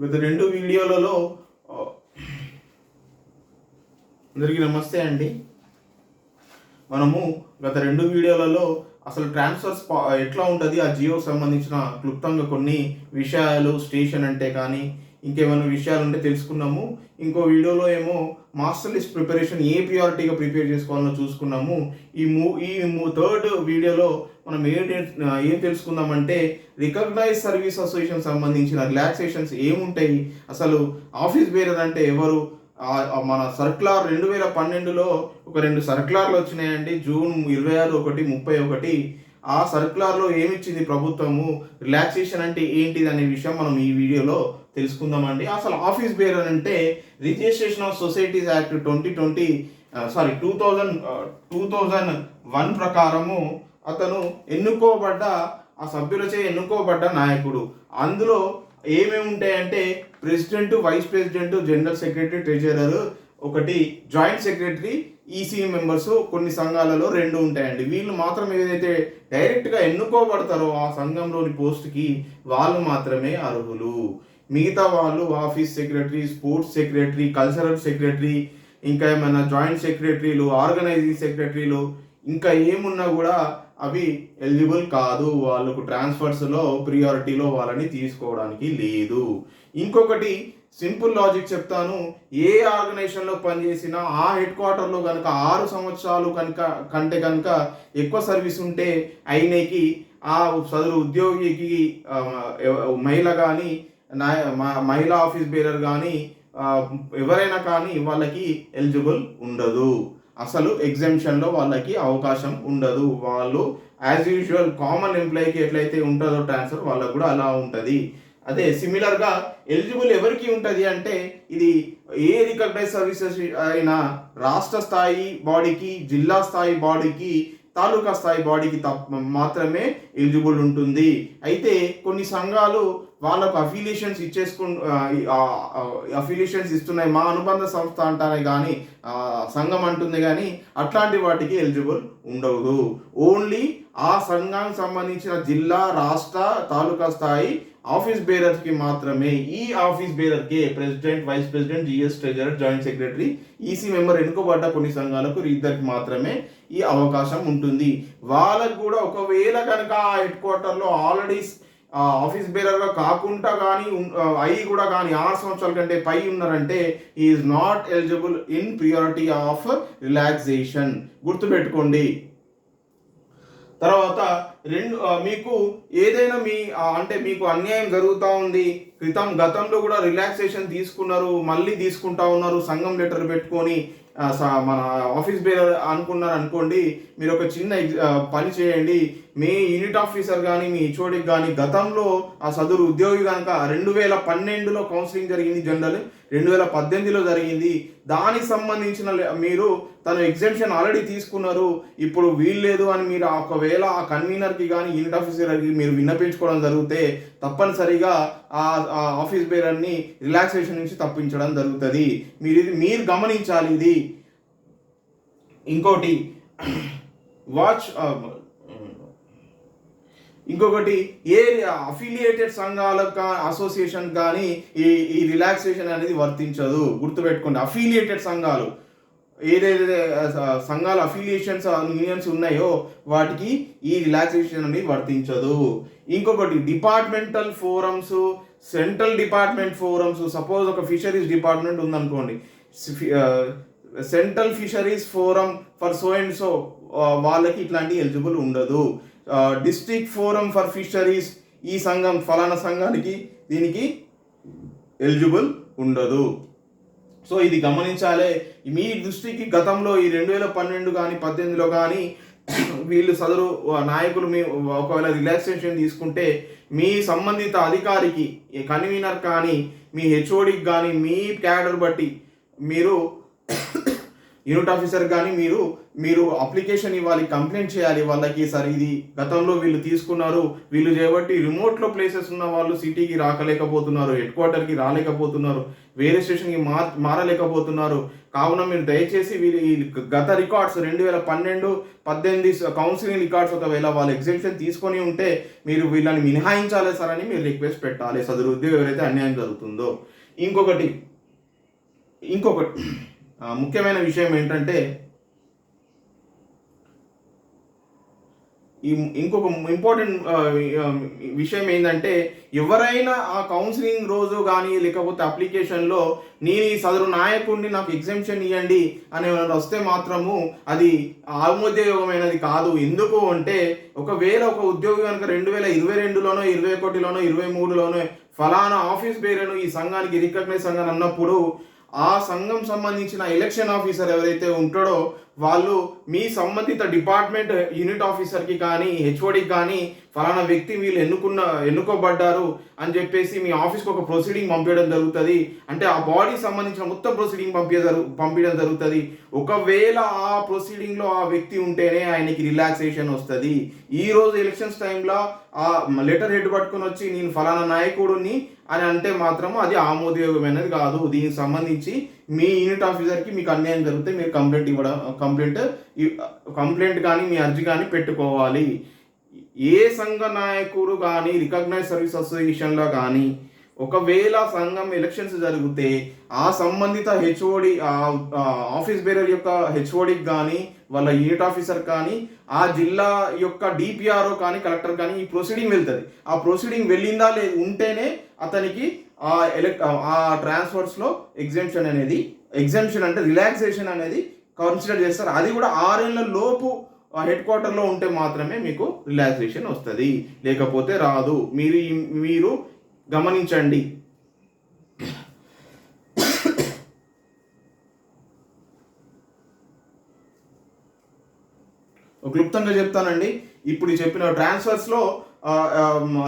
గత 2 వీడియోలలో అందరికీ నమస్తే అండి. మనము గత 2 వీడియోలలో అసలు ట్రాన్స్ఫర్స్ ఎట్లా ఉంటుంది, ఆ జియోకి సంబంధించిన క్లుప్తంగా కొన్ని విషయాలు, స్టేషన్ అంటే కానీ ఇంకేమైనా విషయాలు ఉంటే తెలుసుకున్నాము. ఇంకో వీడియోలో ఏమో మాస్టర్ లిస్ట్ ప్రిపరేషన్ ఏ ప్రియారిటీగా ప్రిపేర్ చేసుకోవాలో చూసుకున్నాము. ఈ థర్డ్ వీడియోలో మనం ఏం తెలుసుకుందామంటే రికగ్నైజ్ సర్వీస్ అసోసియేషన్ సంబంధించిన రిలాక్సేషన్స్ ఏముంటాయి, అసలు ఆఫీస్ బేరర్ అంటే ఎవరు, మన సర్క్యులర్ 2012లో ఒక 2 సర్క్యులర్లు వచ్చినాయండి. జూన్ 26, 1, 31. ఆ సర్క్యులర్లో ఏమిచ్చింది ప్రభుత్వము, రిలాక్సేషన్ అంటే ఏంటిది అనే విషయం మనం ఈ వీడియోలో తెలుసుకుందామండి. అసలు ఆఫీస్ బేరర్ అంటే రిజిస్ట్రేషన్ ఆఫ్ సొసైటీస్ యాక్ట్ 2001 ప్రకారము అతను ఆ సభ్యులచే ఎన్నుకోబడ్డ నాయకుడు. అందులో ఏమేమి ఉంటాయంటే president, vice president, general secretary, treasurer, ఒకటి జాయింట్ సెక్రటరీ, ఈసీ మెంబర్స్ కొన్ని సంఘాలలో 2 ఉంటాయండి. వీళ్ళు మాత్రం ఏదైతే డైరెక్ట్గా ఎన్నుకోబడతారో ఆ సంఘంలోని పోస్ట్కి వాళ్ళు మాత్రమే అర్హులు. మిగతా వాళ్ళు office secretary, sports secretary, cultural secretary, ఇంకా ఏమైనా జాయింట్ సెక్రటరీలు, ఆర్గనైజింగ్ సెక్రటరీలు ఇంకా ఏమున్నా కూడా అవి ఎలిజిబుల్ కాదు. వాళ్ళకు ట్రాన్స్ఫర్స్లో ప్రియారిటీలో వాళ్ళని తీసుకోవడానికి లేదు. ఇంకొకటి సింపుల్ లాజిక్ చెప్తాను. ఏ ఆర్గనైజేషన్లో పనిచేసినా ఆ హెడ్ క్వార్టర్లో కనుక 6 సంవత్సరాలు కంటే కనుక ఎక్కువ సర్వీస్ ఉంటే అయినకి ఆ సదరు ఉద్యోగికి మహిళ కానీ మహిళా ఆఫీస్ బేరర్ కానీ ఎవరైనా కానీ వాళ్ళకి ఎలిజిబుల్ ఉండదు. అసలు ఎగ్జామ్షన్లో వాళ్ళకి అవకాశం ఉండదు. వాళ్ళు యాజ్ యూజువల్ కామన్ ఎంప్లాయీకి ఎట్లయితే ఉంటుందో ట్రాన్స్ఫర్ వాళ్ళకు కూడా అలా ఉంటుంది. అదే సిమిలర్గా ఎలిజిబుల్ ఎవరికి ఉంటుంది అంటే ఇది ఏ రికగ్నైజ్ సర్వీసెస్ అయినా రాష్ట్ర స్థాయి బాడీకి, జిల్లా స్థాయి బాడీకి, తాలూకా స్థాయి బాడీకి మాత్రమే ఎలిజిబుల్ ఉంటుంది. అయితే కొన్ని సంఘాలు వాళ్ళకు అఫిలియేషన్స్ ఇస్తున్నాయి, మా అనుబంధ సంస్థ అంటానే కానీ సంఘం అంటుంది కానీ అట్లాంటి వాటికి ఎలిజిబుల్ ఉండదు. ఓన్లీ ఆ సంఘానికి సంబంధించిన జిల్లా, రాష్ట్ర, తాలూకా స్థాయి ఆఫీస్ బేరర్స్కి మాత్రమే, ఈ ఆఫీస్ బేరర్కే president, vice president, GS, treasurer, joint secretary, EC member ఎన్నుకోబడ్డ కొన్ని సంఘాలకు ఇద్దరికి మాత్రమే ఈ అవకాశం ఉంటుంది. వాళ్ళకు కూడా ఒకవేళ కనుక ఆ హెడ్ క్వార్టర్లో ఆల్రెడీ ఆఫీస్ బేరర్గా కాకుండా కానీ కూడా కానీ 6 సంవత్సరాల కంటే పై ఉన్నారంటే is not eligible in priority of relaxation. గుర్తుపెట్టుకోండి. తర్వాత మీకు ఏదైనా మీకు అన్యాయం జరుగుతూ ఉంది, గతంలో కూడా రిలాక్సేషన్ తీసుకున్నారు, మళ్ళీ తీసుకుంటా ఉన్నారు, సంఘం లెటర్ పెట్టుకొని మన ఆఫీస్ బేరర్ అనుకున్నారు అనుకోండి, మీరు ఒక చిన్న పని చేయండి. మీ యూనిట్ ఆఫీసర్ కానీ మీ హెచ్ఓడికి కానీ గతంలో ఆ సదరు ఉద్యోగి కనుక 2012లో కౌన్సిలింగ్ జరిగింది, జనరల్ 2018లో జరిగింది, దానికి సంబంధించిన మీరు తను ఎగ్జామ్షన్ ఆల్రెడీ తీసుకున్నారు, ఇప్పుడు వీల్లేదు అని మీరు ఒకవేళ ఆ కన్వీనర్కి కానీ యూనిట్ ఆఫీసర్కి మీరు విన్నపించుకోవడం జరిగితే తప్పనిసరిగా ఆ ఆఫీస్ బేరర్ని రిలాక్సేషన్ నుంచి తప్పించడం జరుగుతుంది. మీరు గమనించాలి ఇది. ఇంకొకటి ఏ అఫిలియేటెడ్ సంఘాలకు, అసోసియేషన్ కానీ ఈ రిలాక్సేషన్ అనేది వర్తించదు. గుర్తుపెట్టుకోండి. అఫిలియేటెడ్ సంఘాలు ఏదైతే సంఘాల అఫిలియేషన్స్, యూనియన్స్ ఉన్నాయో వాటికి ఈ రిలాక్సేషన్ అనేది వర్తించదు. ఇంకొకటి departmental forums, central department forums. Suppose ఒక ఫిషరీస్ డిపార్ట్మెంట్ ఉందనుకోండి, central fisheries forum for so and so వాళ్ళకి ఇట్లాంటి ఎలిజిబుల్ ఉండదు. డిస్ట్రిక్ట్ ఫోరం ఫర్ ఫిషరీస్, ఈ సంఘం ఫలానా సంఘానికి దీనికి ఎలిజిబుల్ ఉండదు. సో ఇది గమనించాలి. మీ దృష్టికి గతంలో ఈ 2012 కానీ 18లో కానీ వీళ్ళు సదరు నాయకులు మీ ఒకవేళ రిలాక్సేషన్ తీసుకుంటే మీ సంబంధిత అధికారికి, కన్వీనర్ కానీ మీ హెచ్ఓడికి కానీ మీ క్యాడర్ బట్టి మీరు యూనిట్ ఆఫీసర్ కానీ మీరు అప్లికేషన్ ఇవ్వాలి, కంప్లైంట్ చేయాలి వాళ్ళకి. సార్ ఇది గతంలో వీళ్ళు తీసుకున్నారు, వీళ్ళు చేయబట్టి రిమోట్లో ప్లేసెస్ ఉన్న వాళ్ళు సిటీకి రాకలేకపోతున్నారు, హెడ్ క్వార్టర్కి రాలేకపోతున్నారు, వేరే స్టేషన్కి మారలేకపోతున్నారు. కావున మీరు దయచేసి గత రికార్డ్స్ 2012-18 కౌన్సిలింగ్ రికార్డ్స్ ఒకవేళ వాళ్ళు ఎగ్జామ్షన్ తీసుకొని ఉంటే మీరు వీళ్ళని మినహాయించాలి సార్ అని మీరు రిక్వెస్ట్ పెట్టాలి, సదరు ఉద్యోగం ఎవరైతే అన్యాయం జరుగుతుందో. ఇంకొకటి ముఖ్యమైన విషయం ఏంటంటే, ఇంకొక ఇంపార్టెంట్ విషయం ఏంటంటే, ఎవరైనా ఆ కౌన్సిలింగ్ రోజు కానీ లేకపోతే అప్లికేషన్లో నేను ఈ సదరు నాయకుడిని నాకు ఎగ్జామ్షన్ ఇవ్వండి అని వస్తే మాత్రము అది ఆమోదయోగమైనది కాదు. ఎందుకు అంటే, ఒకవేళ ఒక ఉద్యోగి కనుక 2022లోనో 2021లోనో 2023లోనో ఫలానా ఆఫీస్ బేరను ఈ సంఘానికి రికగ్నైజ్ సంఘం అన్నప్పుడు ఆ సంఘం సంబంధించిన ఎలక్షన్ ఆఫీసర్ ఎవరైతే ఉంటాడో వాళ్ళు మీ సంబంధిత డిపార్ట్మెంట్ యూనిట్ ఆఫీసర్కి కానీ హెచ్ఓడికి కానీ ఫలానా వ్యక్తి వీళ్ళు ఎన్నుకోబడ్డారు అని చెప్పేసి మీ ఆఫీస్కి ఒక ప్రొసీడింగ్ పంపించడం జరుగుతుంది. అంటే ఆ బాడీ సంబంధించిన మొత్తం ప్రొసీడింగ్ పంపించడం జరుగుతుంది. ఒకవేళ ఆ ప్రొసీడింగ్లో ఆ వ్యక్తి ఉంటేనే ఆయనకి రిలాక్సేషన్ వస్తుంది. ఈరోజు ఎలక్షన్స్ టైంలో ఆ లెటర్ హెడ్ పట్టుకొని వచ్చి నేను ఫలానా నాయకుడిని అని అంటే మాత్రం అది ఆమోదయోగమైనది కాదు. దీనికి సంబంధించి మీ యూనిట్ ఆఫీసర్కి మీకు అన్యాయం జరిగితే మీరు కంప్లైంట్ కానీ మీ అర్జీ కానీ పెట్టుకోవాలి. ఏ సంఘ నాయకుడు కానీ రికగ్నైజ్ సర్వీస్ అసోసియేషన్లో కానీ ఒకవేళ సంఘం ఎలక్షన్స్ జరిగితే ఆ సంబంధిత హెచ్ఓడి ఆఫీస్ బేరర్ యొక్క హెచ్ఓడికి కానీ వాళ్ళ యూనిట్ ఆఫీసర్ కానీ ఆ జిల్లా యొక్క డిపిఆర్ఓ కానీ కలెక్టర్ కానీ ఈ ప్రొసీడింగ్ వెళ్తుంది. ఆ ప్రొసీడింగ్ వెళ్ళిందా లేదు ఉంటేనే అతనికి ఆ ట్రాన్స్ఫర్స్లో ఎగ్జామ్షన్ అంటే రిలాక్సేషన్ అనేది కన్సిడర్ చేస్తారు. అది కూడా 6 ఏళ్ల లోపు హెడ్ క్వార్టర్లో ఉంటే మాత్రమే మీకు రిలాక్సేషన్ వస్తుంది, లేకపోతే రాదు. మీరు గమనించండి. క్లుప్తంగా చెప్తానండి. ఇప్పుడు చెప్పిన ట్రాన్స్ఫర్స్లో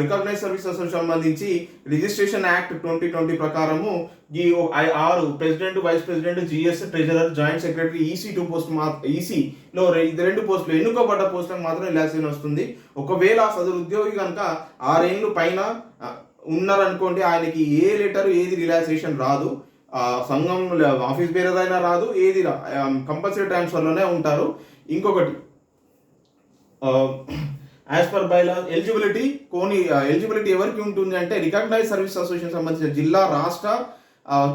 రికగ్నైజ్ సర్వీస్ అసోసియేషన్ సంబంధించి రిజిస్ట్రేషన్ యాక్ట్ 2020 ప్రకారము ఈ 6 president, vice president, GS, treasurer, joint secretary, EC 2 post ఈసీలో 2 పోస్టులు ఎన్నుకోబడ్డ పోస్టులకు మాత్రం రిలాక్సేషన్ వస్తుంది. ఒకవేళ సదరు ఉద్యోగి కనుక 6 ఏళ్ళు పైన ఉన్నారనుకోండి, ఆయనకి ఏ లెటర్ ఏది రిలాక్సేషన్ రాదు. సంఘం ఆఫీస్ బేరర్ అయినా రాదు, ఏది కంపల్సరీ ట్రాన్స్ఫర్లోనే ఉంటారు. ఇంకొకటి యాజ్ పర్ బైలా ఎలిజిబిలిటీ ఎవరికి ఉంటుంది అంటే రికగ్నైజ్ సర్వీస్ అసోసియేషన్ సంబంధించిన జిల్లా, రాష్ట్ర,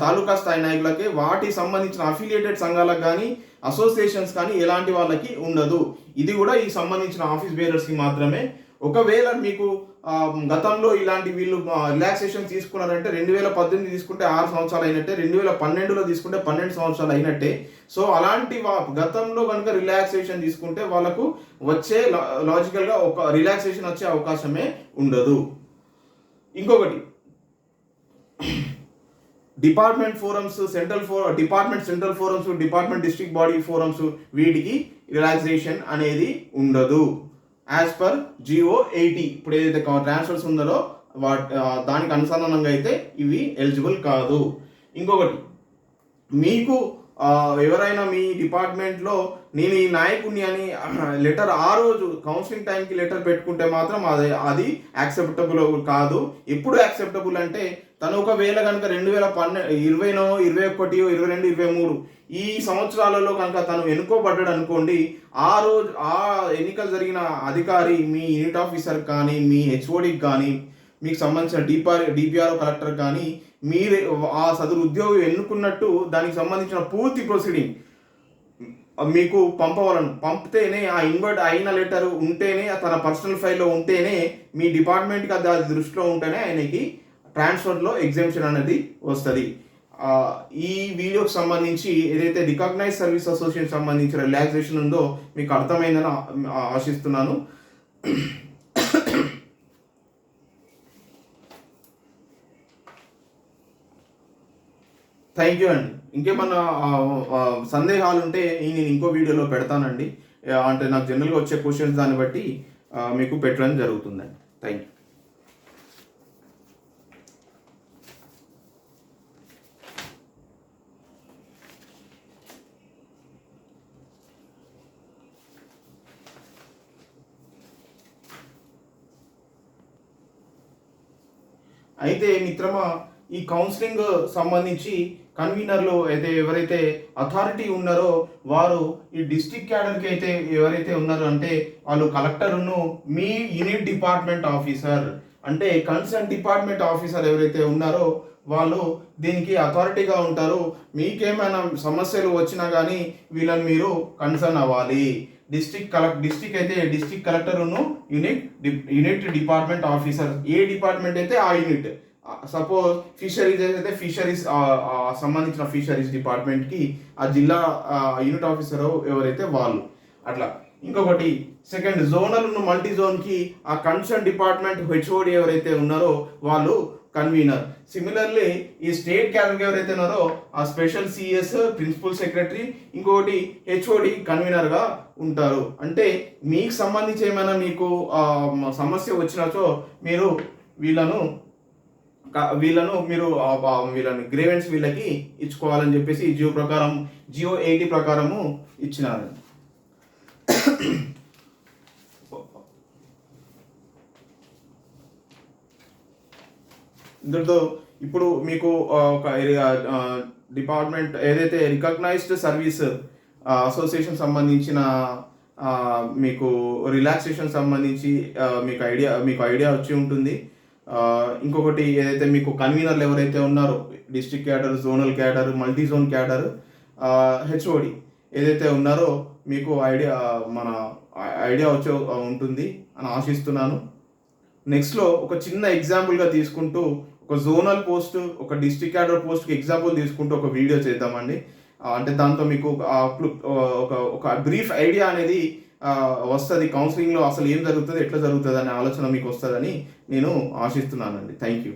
తాలూకా స్థాయి నాయకులకి, వాటి సంబంధించిన అఫిలియేటెడ్ సంఘాలకు కానీ అసోసియేషన్స్ కానీ ఎలాంటి వాళ్ళకి ఉండదు. ఇది కూడా ఈ సంబంధించిన ఆఫీస్ బేరర్స్కి మాత్రమే. ఒకవేళ మీకు గతంలో ఇలాంటి వీళ్ళు రిలాక్సేషన్ తీసుకున్నారంటే 2018 తీసుకుంటే 6 సంవత్సరాలు అయినట్టే, 2012లో తీసుకుంటే 12 సంవత్సరాలు అయినట్టే. సో అలాంటి గతంలో కనుక రిలాక్సేషన్ తీసుకుంటే వాళ్ళకు వచ్చే లాజికల్గా ఒక రిలాక్సేషన్ వచ్చే అవకాశమే ఉండదు. ఇంకొకటి department forums, department central forums, department district body forums, వీటికి రిలాక్సేషన్ అనేది ఉండదు. యాజ్ పర్ GO 80 ఇప్పుడు ఏదైతే ట్రాన్స్ఫర్స్ ఉందో దానికి అనుసంధానంగా అయితే ఇవి ఎలిజిబుల్ కాదు. ఇంకొకటి, మీకు ఎవరైనా మీ డిపార్ట్మెంట్లో నేను ఈ నాయకుడిని అని లెటర్ ఆ రోజు కౌన్సిలింగ్ టైంకి లెటర్ పెట్టుకుంటే మాత్రం అది యాక్సెప్టబుల్ కాదు. ఎప్పుడు యాక్సెప్టబుల్ అంటే తను ఒకవేళ కనుక 2020, 2021, 2022, 2023 ఈ సంవత్సరాలలో కనుక తను ఎన్నుకోబడ్డాడు అనుకోండి, ఆ రోజు ఆ ఎన్నికలు జరిగిన అధికారి మీ యూనిట్ ఆఫీసర్ కానీ మీ హెచ్ఓడికి కానీ మీకు సంబంధించిన డిపిఆర్ఓ కలెక్టర్ కానీ మీరు ఆ సదరు ఉద్యోగి ఎన్నుకున్నట్టు దానికి సంబంధించిన పూర్తి ప్రొసీడింగ్ మీకు పంపితేనే ఆ ఇన్వర్ట్ అయిన లెటర్ ఉంటేనే తన పర్సనల్ ఫైల్లో ఉంటేనే మీ డిపార్ట్మెంట్కి అది దృష్టిలో ఉంటేనే ఆయనకి ట్రాన్స్ఫర్లో ఎగ్జామ్షన్ అనేది వస్తుంది. ఈ వీడియోకి సంబంధించి ఏదైతే రికగ్నైజ్ సర్వీస్ అసోసియేషన్ సంబంధించిన రిలాక్సేషన్ ఉందో మీకు అర్థమైందని ఆశిస్తున్నాను. థ్యాంక్ యూ అండి. ఇంకేమన్నా సందేహాలు ఉంటే నేను ఇంకో వీడియోలో పెడతానండి. అంటే నాకు జనరల్గా వచ్చే క్వశ్చన్స్ దాన్ని బట్టి మీకు పెట్టడం జరుగుతుందండి. Thank you. అయితే మిత్రమా, ఈ కౌన్సిలింగ్ సంబంధించి కన్వీనర్లు అయితే ఎవరైతే అథారిటీ ఉన్నారో వారు ఈ డిస్ట్రిక్ట్ క్యాడర్కి అయితే ఎవరైతే ఉన్నారో అంటే వాళ్ళు కలెక్టర్ను మీ యూనిట్ డిపార్ట్మెంట్ ఆఫీసర్ అంటే కన్సర్న్ డిపార్ట్మెంట్ ఆఫీసర్ ఎవరైతే ఉన్నారో వాళ్ళు దీనికి అథారిటీగా ఉంటారు. మీకేమైనా సమస్యలు వచ్చినా కానీ వీళ్ళని మీరు కన్సర్న్ అవ్వాలి. డిస్ట్రిక్ట్ అయితే డిస్ట్రిక్ట్ కలెక్టర్ను యూనిట్ డిపార్ట్మెంట్ ఆఫీసర్, ఏ డిపార్ట్మెంట్ అయితే ఆ యూనిట్. సపోజ్ ఫిషరీస్ అయితే ఫిషరీస్ సంబంధించిన ఫిషరీస్ డిపార్ట్మెంట్కి ఆ జిల్లా యూనిట్ ఆఫీసర్ ఎవరైతే వాళ్ళు అట్లా. ఇంకొకటి సెకండ్ జోనల్ మల్టీ జోన్కి ఆ కన్సర్న్ డిపార్ట్మెంట్ హెచ్ఓడి ఎవరైతే ఉన్నారో వాళ్ళు కన్వీనర్. సిమిలర్లీ ఈ స్టేట్ క్యాడర్ ఎవరైతే ఉన్నారో ఆ స్పెషల్ సిఎస్ ప్రిన్సిపల్ సెక్రటరీ, ఇంకొకటి హెచ్ఓడి కన్వీనర్గా ఉంటారు. అంటే మీకు సంబంధించి ఏమైనా మీకు సమస్య వచ్చినచో మీరు వీళ్ళను గ్రేవెన్స్ వీళ్ళకి ఇచ్చుకోవాలని చెప్పేసి జియో 80 ప్రకారము ఇచ్చినారు. ఇందులో ఇప్పుడు మీకు ఒక డిపార్ట్మెంట్ ఏదైతే రికగ్నైజ్డ్ సర్వీస్ అసోసియేషన్ సంబంధించిన మీకు రిలాక్సేషన్ సంబంధించి మీకు ఐడియా వచ్చి ఉంటుంది. ఇంకొకటి ఏదైతే మీకు కన్వీనర్లు ఎవరైతే ఉన్నారో district cadre, zonal cadre, multi zone cadre, HOD ఏదైతే ఉన్నారో మీకు ఐడియా వచ్చే ఉంటుంది అని ఆశిస్తున్నాను. నెక్స్ట్లో ఒక చిన్న ఎగ్జాంపుల్గా తీసుకుంటూ ఒక జోనల్ పోస్ట్, ఒక డిస్ట్రిక్ట్ క్యాడర్ పోస్ట్కి ఎగ్జాంపుల్ తీసుకుంటూ ఒక వీడియో చేద్దామండి. అంటే దాంతో మీకు ఒక బ్రీఫ్ ఐడియా అనేది వస్తుంది. కౌన్సిలింగ్లో అసలు ఏం జరుగుతుంది, ఎట్లా జరుగుతుంది అనే ఆలోచన మీకు వస్తుందని నేను ఆశిస్తున్నానండి. Thank you.